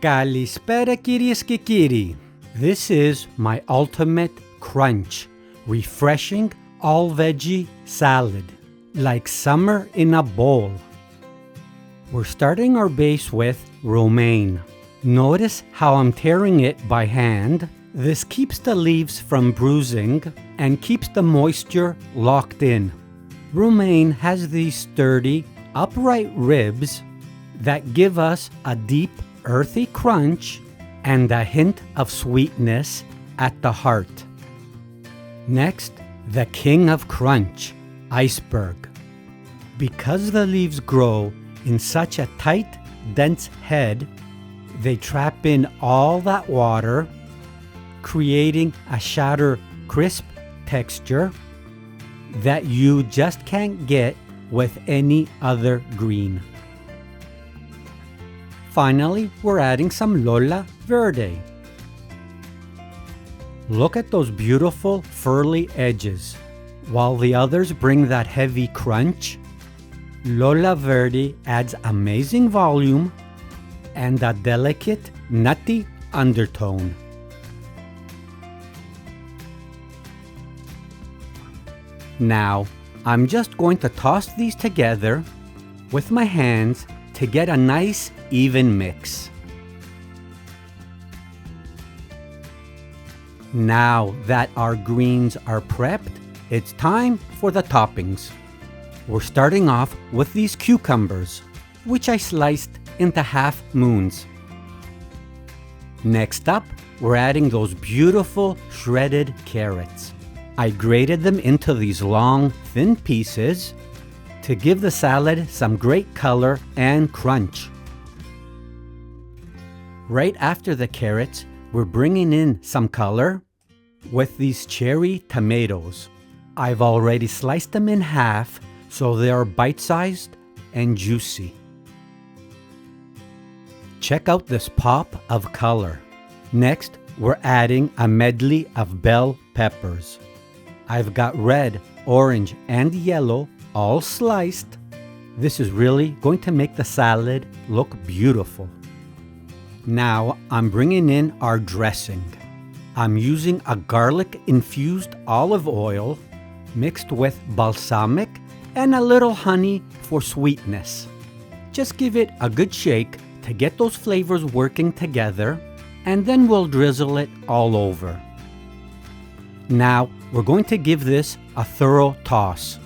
Kalispera κυρίες και κύριοι. This is my ultimate crunch, refreshing all veggie salad, like summer in a bowl. We're starting our base with romaine. Notice how I'm tearing it by hand. This keeps the leaves from bruising and keeps the moisture locked in. Romaine has these sturdy, upright ribs that give us a deep, earthy crunch and a hint of sweetness at the heart. Next, the king of crunch, iceberg. Because the leaves grow in such a tight, dense head, they trap in all that water, creating a shatter crisp texture that you just can't get with any other green. Finally, we're adding some Lolo Verde. Look at those beautiful furry edges. While the others bring that heavy crunch, Lolo Verde adds amazing volume and a delicate, nutty undertone. Now, I'm just going to toss these together with my hands to get a nice, even mix. Now that our greens are prepped, it's time for the toppings. We're starting off with these cucumbers, which I sliced into half moons. Next up, we're adding those beautiful shredded carrots. I grated them into these long, thin pieces to give the salad some great color and crunch. Right after the carrots, we're bringing in some color with these cherry tomatoes. I've already sliced them in half so they are bite-sized and juicy. Check out this pop of color. Next, we're adding a medley of bell peppers. I've got red, orange, and yellow all sliced. This is really going to make the salad look beautiful. Now I'm bringing in our dressing. I'm using a garlic infused olive oil mixed with balsamic and a little honey for sweetness. Just give it a good shake to get those flavors working together, and then we'll drizzle it all over. Now we're going to give this a thorough toss.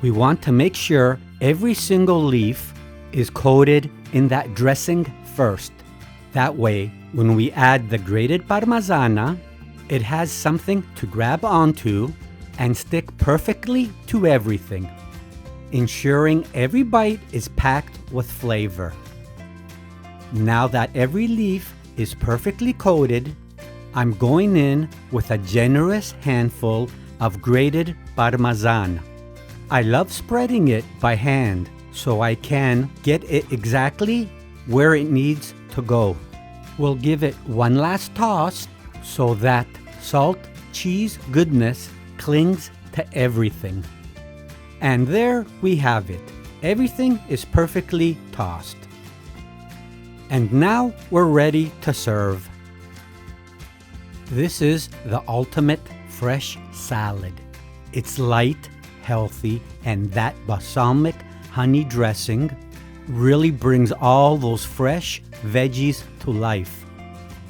We want to make sure every single leaf is coated in that dressing first. That way, when we add the grated Parmesan, it has something to grab onto and stick perfectly to everything, ensuring every bite is packed with flavor. Now that every leaf is perfectly coated, I'm going in with a generous handful of grated Parmesan. I love spreading it by hand so I can get it exactly where it needs to go. We'll give it one last toss so that salt, cheese goodness clings to everything. And there we have it. Everything is perfectly tossed. And now we're ready to serve. This is the ultimate fresh salad. It's light, healthy, and that balsamic honey dressing really brings all those fresh veggies to life.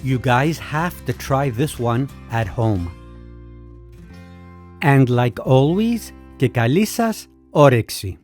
You guys have to try this one at home. And like always, και καλή σας όρεξη!